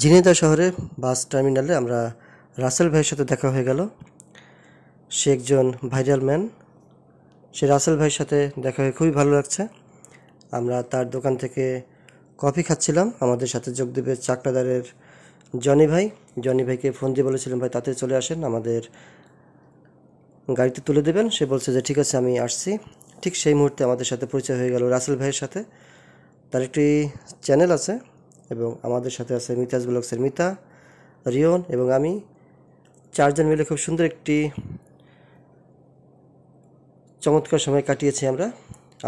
ঝিনাইদহ শহরে বাস টার্মিনালে আমরা রাসেল ভাইয়ের সাথে দেখা হয়ে গেল। সে একজন ভাইরাল ম্যান। সে রাসেল ভাইয়ের সাথে দেখা হয়ে খুবই ভালো লাগছে। আমরা তার দোকান থেকে কফি খাচ্ছিলাম। আমাদের সাথে যোগ দেবে চাকলাদারের জনি ভাইকে ফোন দিয়ে বলেছিলাম, ভাই তাতে চলে আসেন, আমাদের গাড়িতে তুলে দেবেন। সে বলছে যে ঠিক আছে, আমি আসছি। ঠিক সেই মুহূর্তে আমাদের সাথে পরিচয় হয়ে গেল রাসেল ভাইয়ের সাথে। তার একটি চ্যানেল আছে এবং আমাদের সাথে আছে মিতাজ ব্লগসের মিতা, রিয়ন এবং আমি। চারজন মিলে খুব সুন্দর একটি চমৎকার সময় কাটিয়েছি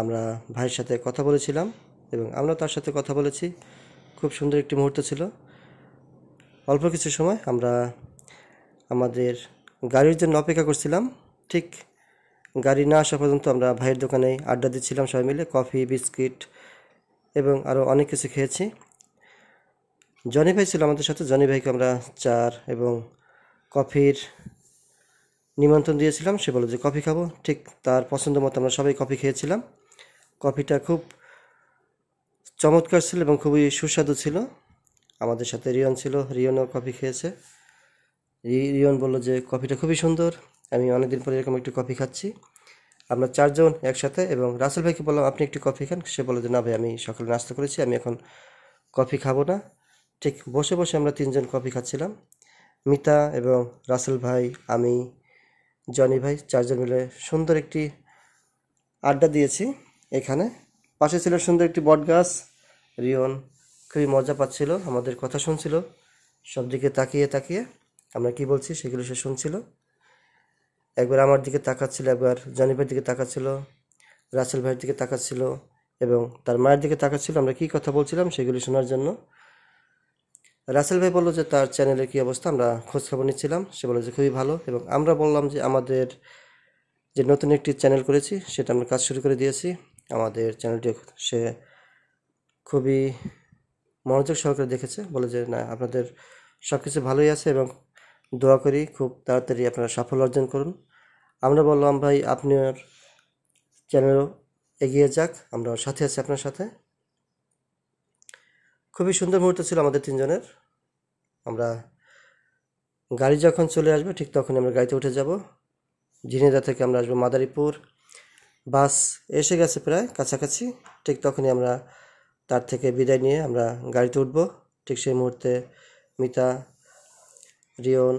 আমরা ভাইয়ের সাথে কথা বলেছিলাম এবং আমরা তার সাথে কথা বলেছি। খুব সুন্দর একটি মুহূর্ত ছিল। অল্প কিছু সময় আমরা আমাদের গাড়ির জন্য অপেক্ষা করছিলাম। ঠিক গাড়ি না আসা পর্যন্ত আমরা ভাইয়ের দোকানে আড্ডা দিচ্ছিলাম সবাই মিলে। কফি, বিস্কিট এবং আরও অনেক কিছু খেয়েছি। জনি ভাই ছিল আমাদের সাথে। জনি ভাইকে আমরা চার এবং কফির নিমন্ত্রণ দিয়েছিলাম। সে বলে যে কফি খাবো। ঠিক তার পছন্দ মতো আমরা সবাই কফি খেয়েছিলাম। কফিটা খুব চমৎকার ছিল এবং খুবই সুস্বাদু ছিল। আমাদের সাথে রিয়ন ছিল, রিয়নও কফি খেয়েছে। রিয়ন বলল যে কফিটা খুবই সুন্দর, আমি অনেকদিন পরে এরকম একটু কফি খাচ্ছি। আমরা চারজন একসাথে, এবং রাসেল ভাইকে বললাম আপনি একটু কফি খান। সে বলল যে না ভাই, আমি সকালে নাস্তা করেছি, আমি এখন কফি খাবো না। ঠিক বসে বসে আমরা তিনজন কফি খাচ্ছিলাম। মিতা এবং রাসেল ভাই, আমি, জনি ভাই, চারজন মিলে সুন্দর একটি আড্ডা দিয়েছি এখানে। পাশে ছিল সুন্দর একটি বট গাছ। রিয়ন খুবই মজা পাচ্ছিল, আমাদের কথা শুনছিল সব দিকে তাকিয়ে তাকিয়ে। আমরা কি বলছি সেগুলো সে শুনছিল। একবার আমার দিকে তাকাচ্ছিল, একবার জনি ভাইয়ের দিকে তাকাচ্ছিল, রাসেল ভাইয়ের দিকে তাকাচ্ছিল এবং তার মায়ের দিকে তাকাচ্ছিল আমরা কি কথা বলছিলাম সেগুলি শোনার জন্য। রাসেল ভাই বললো যে তার চ্যানেলের কী অবস্থা, আমরা খোঁজখবর নিচ্ছিলাম। সে বললো যে খুবই ভালো, এবং আমরা বললাম যে আমাদের যে নতুন একটি চ্যানেল করেছি সেটা আমরা কাজ শুরু করে দিয়েছি। আমাদের চ্যানেলটি সে খুবই মনোযোগ সহকারে দেখেছে। বলে যে না, আপনাদের সব কিছু ভালোই আছে এবং দোয়া করি খুব তাড়াতাড়ি আপনারা সাফল্য অর্জন করুন। আমরা বললাম ভাই আপনার চ্যানেলও এগিয়ে যাক, আমরা সাথে আছি আপনার সাথে। খুবই সুন্দর মুহূর্ত ছিল আমাদের তিনজনের। আমরা গাড়ি যখন চলে আসবে ঠিক তখনই আমরা গাড়িতে উঠে যাব। ঝিনাইদহ থেকে আমরা আসবো মাদারীপুর। বাস এসে গেছে প্রায় কাছাকাছি। ঠিক তখনই আমরা তার থেকে বিদায় নিয়ে আমরা গাড়িতে উঠব। ঠিক সেই মুহূর্তে মিতা, রিয়ন,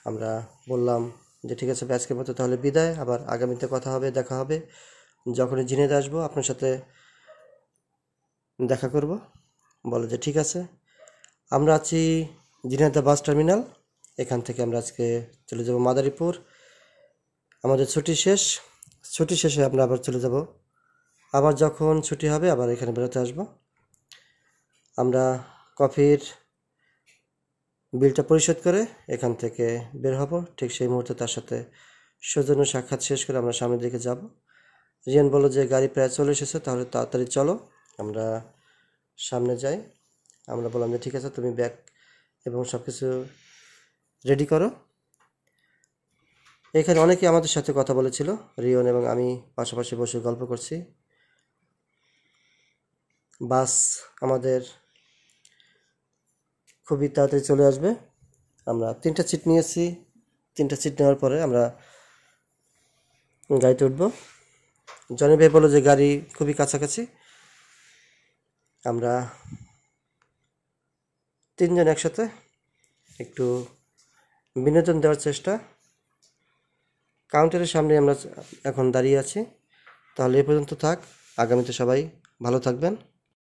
আমরা বললাম যে ঠিক আছে আজকের মতো তাহলে বিদায়, আবার আগামীতে কথা হবে, দেখা হবে। যখনই ঝিনাইদহ আসবো আপনার সাথে দেখা করব। বলে যে ঠিক আছে। আমরা আছি ঝিনাইদহ বাস টার্মিনাল। এখান থেকে আমরা আজকে চলে যাব মাদারীপুর। আমাদের ছুটি শেষে আমরা আবার চলে যাব। আবার যখন ছুটি হবে আবার এখানে বেরোতে আসব। আমরা কফির বিলটা পরিশোধ করে এখান থেকে বের হব। ঠিক সেই মুহূর্তে তার সাথে সৌজন্য সাক্ষাৎ শেষ করে আমরা সামনের দিকে যাব। রিয়ান বলল যে গাড়ি প্রায় চলে এসেছে, তাহলে তাড়াতাড়ি চলো আমরা সামনে যাই। আমরা বললাম যে ঠিক আছে, তুমি ব্যাগ এবং সব কিছু রেডি করো। এখানে অনেকেই আমাদের সাথে কথা বলেছিল। রিয়ন এবং আমি পাশাপাশি বসে গল্প করছি। বাস আমাদের খুবই তাড়াতাড়ি চলে আসবে। আমরা 3টা সিট নিয়েছি। 3টা সিট নেওয়ার পরে আমরা গাড়িতে উঠবো। জনি ভাই বললো যে গাড়ি খুবই কাছাকাছি। আমরা তিনজন একসাথে একটু বিনোদন দেওয়ার চেষ্টা। কাউন্টারের সামনে আমরা এখন দাঁড়িয়ে আছি। তাহলে এ পর্যন্ত থাক। আগামীতে সবাই ভালো থাকবেন।